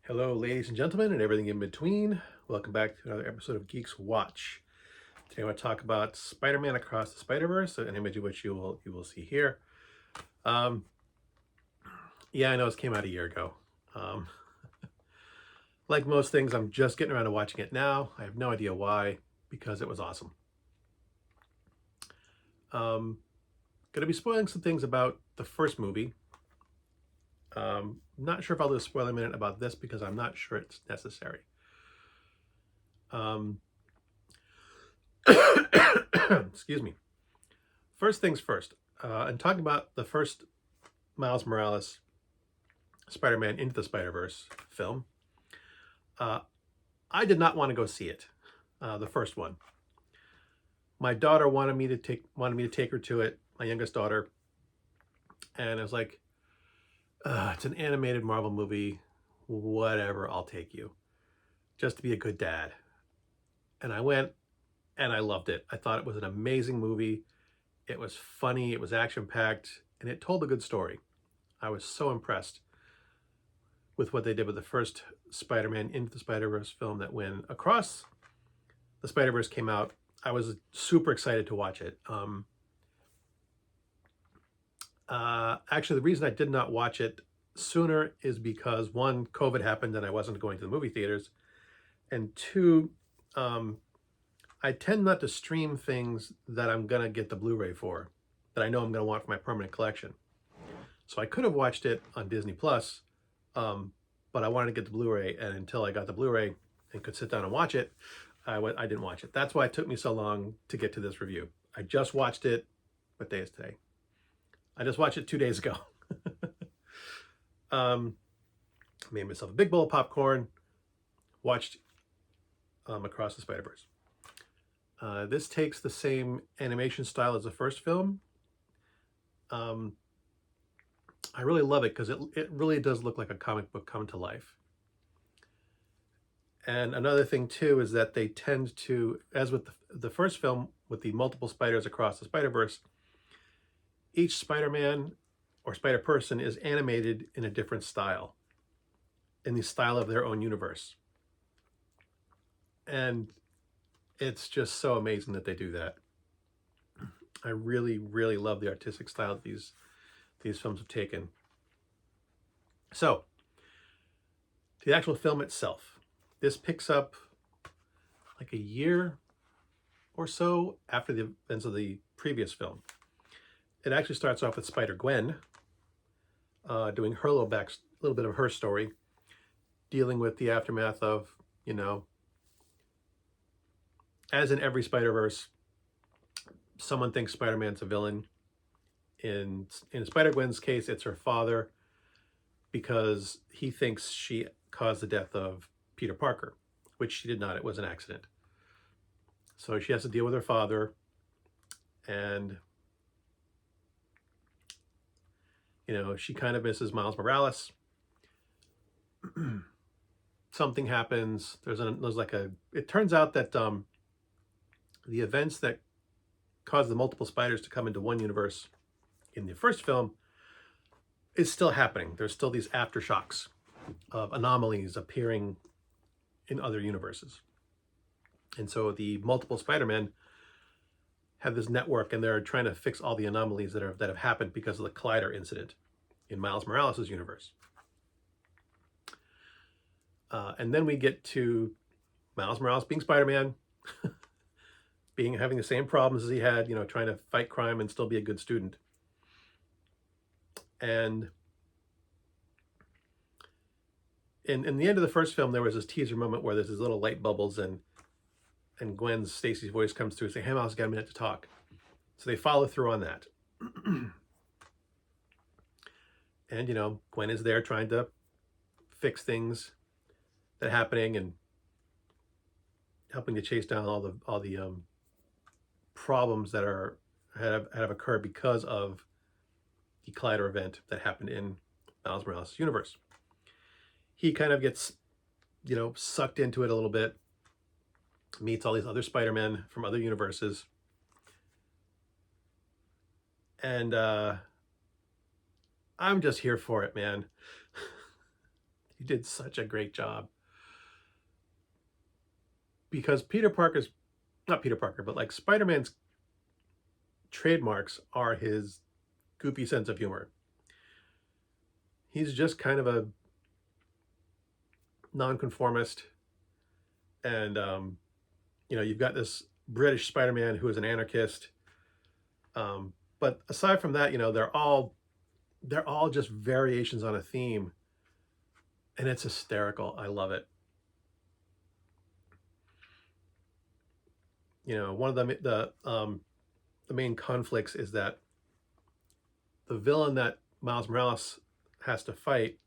Hello, ladies and gentlemen, and everything in between. Welcome back to another episode of GEEXX Watch. Today I want to talk about Spider-Man Across the Spiderverse, an image of which you will see here. Um, yeah, I know it came out a year ago. Um, like most things, I'm just getting around to watching it now. I have no idea why, because it was awesome. Going to be spoiling some things about the first movie. Not sure if I'll do a spoiler minute about this because I'm not sure it's necessary. Excuse me. First things first, and talking about the first Miles Morales Spider-Man Into the Spider-Verse film, uh, I did not want to go see it, the first one. My daughter wanted me to take her to it, my youngest daughter, and I was like, it's an animated Marvel movie, whatever, I'll take you, just to be a good dad. And I went, and I loved it. I thought it was an amazing movie. It was funny, it was action-packed, and it told a good story. I was so impressed with what they did with the first Spider-Man Into the Spider-Verse film, that when Across the Spider-Verse came out, I was super excited to watch it. Actually, the reason I did not watch it sooner is because, one, COVID happened and I wasn't going to the movie theaters, and two, I tend not to stream things that I'm gonna get the Blu-ray for, that I know I'm gonna want for my permanent collection. So I could have watched it on Disney Plus, but I wanted to get the Blu-ray, and until I got the Blu-ray and could sit down and watch it, I didn't watch it. That's why it took me so long to get to this review. I just watched it. What day is today? I just watched it 2 days ago. Made myself a big bowl of popcorn, watched Across the Spider-Verse. This takes the same animation style as the first film. I really love it because it really does look like a comic book come to life. And another thing too is that they tend to, as with the first film, with the multiple spiders across the Spider-Verse, each Spider-Man or Spider-Person is animated in a different style, in the style of their own universe. And it's just so amazing that they do that. I really, really love the artistic style that these films have taken. So, the actual film itself. This picks up like a year or so after the events of the previous film. It actually starts off with Spider-Gwen doing her little bit of her story, dealing with the aftermath of, as in every Spider-Verse, someone thinks Spider-Man's a villain. In Spider-Gwen's case, it's her father, because he thinks she caused the death of Peter Parker, which she did not. It was an accident. So she has to deal with her father, and she kind of misses Miles Morales. Something happens. It turns out that the events that caused the multiple spiders to come into one universe in the first film is still happening. There's still these aftershocks of anomalies appearing in other universes. And so the multiple Spider-Men have this network, and they're trying to fix all the anomalies that have happened because of the Collider incident in Miles Morales' universe. And then we get to Miles Morales being Spider-Man, having the same problems as he had, trying to fight crime and still be a good student. And in the end of the first film, there was this teaser moment where there's these little light bubbles, and Stacy's voice comes through saying, "Hey, Miles, got a minute to talk." So they follow through on that. And Gwen is there trying to fix things that are happening and helping to chase down all the problems that have occurred because of the Collider event that happened in Miles Morales' universe. He kind of gets, sucked into it a little bit, meets all these other Spider-Men from other universes, and I'm just here for it, man. He did such a great job. Because Peter Parker's, not Peter Parker, but like Spider-Man's trademarks are his goofy sense of humor. He's just kind of a nonconformist. And, you know, you've got this British Spider-Man who is an anarchist. But aside from that, you know, they're all just variations on a theme. And it's hysterical. I love it. You know, one of the main conflicts is that the villain that Miles Morales has to fight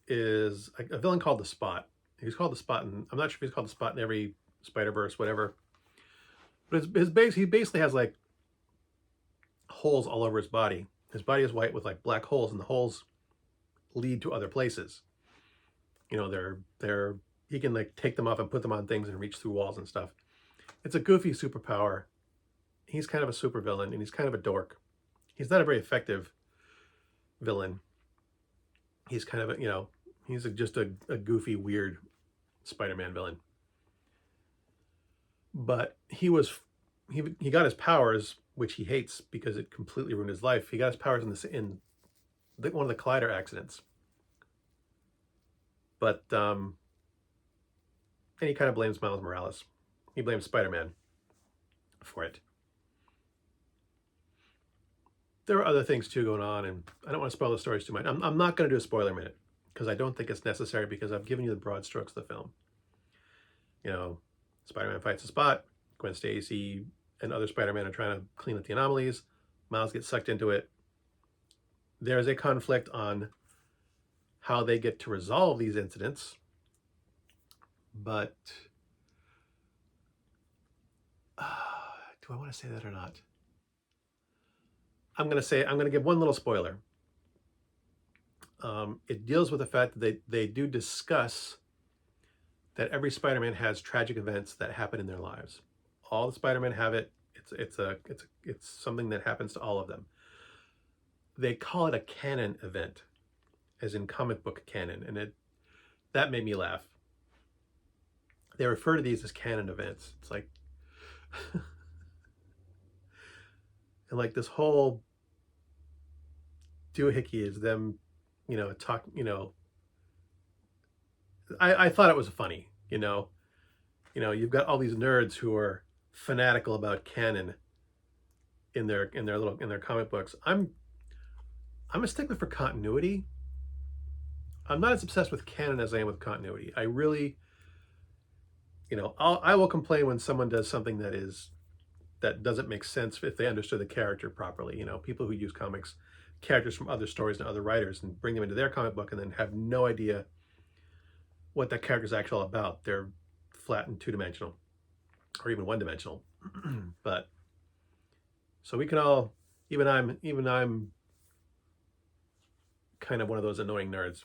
is a villain called the Spot. He's called the Spot, and I'm not sure if he's called the Spot in every Spider-Verse, whatever. But his base, he basically has like holes all over his body. His body is white with like black holes, and the holes lead to other places. You know, he can like take them off and put them on things and reach through walls and stuff. It's a goofy superpower. He's kind of a supervillain, and he's kind of a dork. He's not a very effective villain. He's kind of a, you know, he's just a goofy, weird Spider-Man villain. But he got his powers, which he hates because it completely ruined his life. He got his powers in one of the collider accidents. But and he kind of blames Miles Morales. He blames Spider-Man for it. There are other things too going on, and I don't want to spoil the stories too much. I'm not going to do a spoiler minute because I don't think it's necessary, because I've given you the broad strokes of the film. You know, Spider-Man fights the Spot. Gwen Stacy and other Spider-Man are trying to clean up the anomalies. Miles gets sucked into it. There's a conflict on how they get to resolve these incidents, but do I want to say that or not? I'm going to give one little spoiler. It deals with the fact that they do discuss that every Spider-Man has tragic events that happen in their lives. All the Spider-Man have it. It's something that happens to all of them. They call it a canon event, as in comic book canon, and that made me laugh. They refer to these as canon events. It's like, and like this whole doohickey is them, you know, I thought it was funny, you know. You've got all these nerds who are fanatical about canon in their comic books. I'm a stickler for continuity. I'm not as obsessed with canon as I am with continuity. I really, you know, I will complain when someone does something that doesn't make sense if they understood the character properly. You know, people who use characters from other stories and other writers and bring them into their comic book and then have no idea what that character is actually about. They're flat and two-dimensional, or even one-dimensional. But so we can all, even I'm kind of one of those annoying nerds.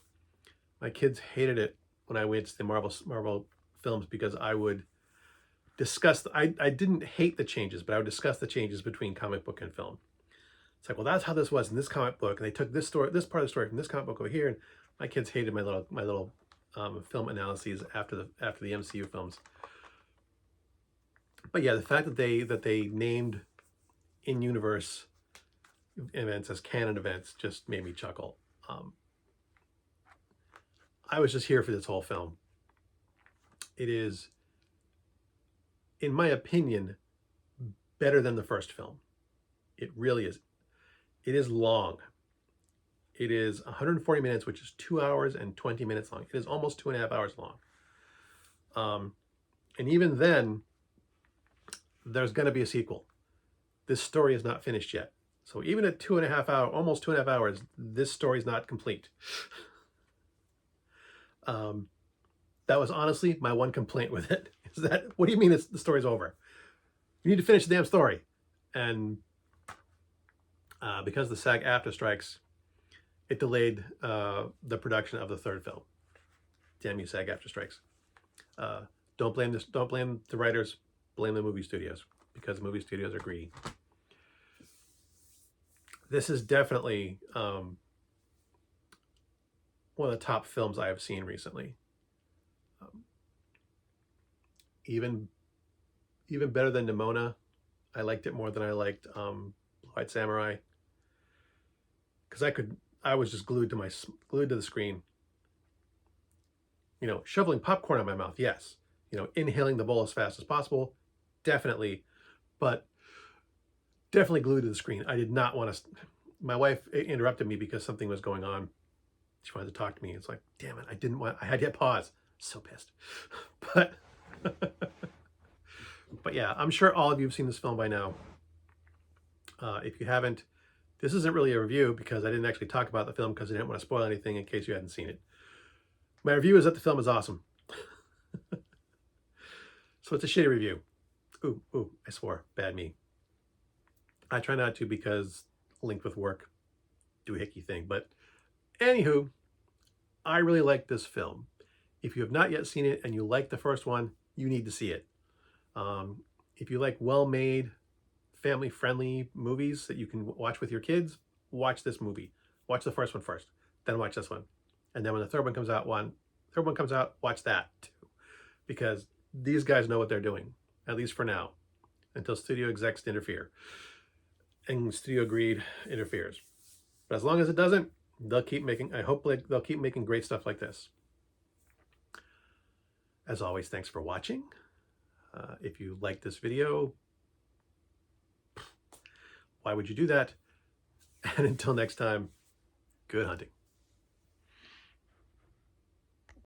My kids hated it when I went to the Marvel films, because I would discuss. I didn't hate the changes, but I would discuss the changes between comic book and film. It's like, well, that's how this was in this comic book, and they took this part of the story from this comic book over here. And my kids hated my little film analyses after the MCU films. But yeah, the fact that they named in-universe events as canon events just made me chuckle. I was just here for this whole film. It is, in my opinion, better than the first film. It really is. It is long. It is 140 minutes, which is 2 hours and 20 minutes long. It is almost 2.5 hours long. And even then, there's going to be a sequel. This story is not finished yet. So even at almost 2.5 hours, this story is not complete. That was honestly my one complaint with it. Is that, what do you mean the story's over? You need to finish the damn story. And because the SAG-AFTRA strikes, it delayed the production of the third film. Damn you, SAG-AFTRA strikes. Don't blame the writers, blame the movie studios, because the movie studios are greedy. This is definitely one of the top films I have seen recently. Um, even better than Nimona. I liked it more than I liked White Samurai, because I was just glued to the screen. You know, shoveling popcorn in my mouth, yes. You know, inhaling the bowl as fast as possible, definitely. But definitely glued to the screen. I did not want to. My wife interrupted me because something was going on. She wanted to talk to me. It's like, damn it, I had to hit pause. So pissed. But but yeah, I'm sure all of you have seen this film by now. If you haven't, this isn't really a review because I didn't actually talk about the film because I didn't want to spoil anything in case you hadn't seen it. My review is that the film is awesome. So it's a shitty review. Ooh, I swore. Bad me. I try not to because linked with work, do a hickey thing. But anywho, I really like this film. If you have not yet seen it and you like the first one, you need to see it. If you like well-made, family-friendly movies that you can watch with your kids, watch this movie. Watch the first one first, then watch this one. And then when the third one comes out, watch that too. Because these guys know what they're doing, at least for now, until studio execs interfere. And Studio Greed interferes. But as long as it doesn't, they'll keep making, I hope they'll keep making great stuff like this. As always, thanks for watching. If you like this video, why would you do that? And until next time, good hunting.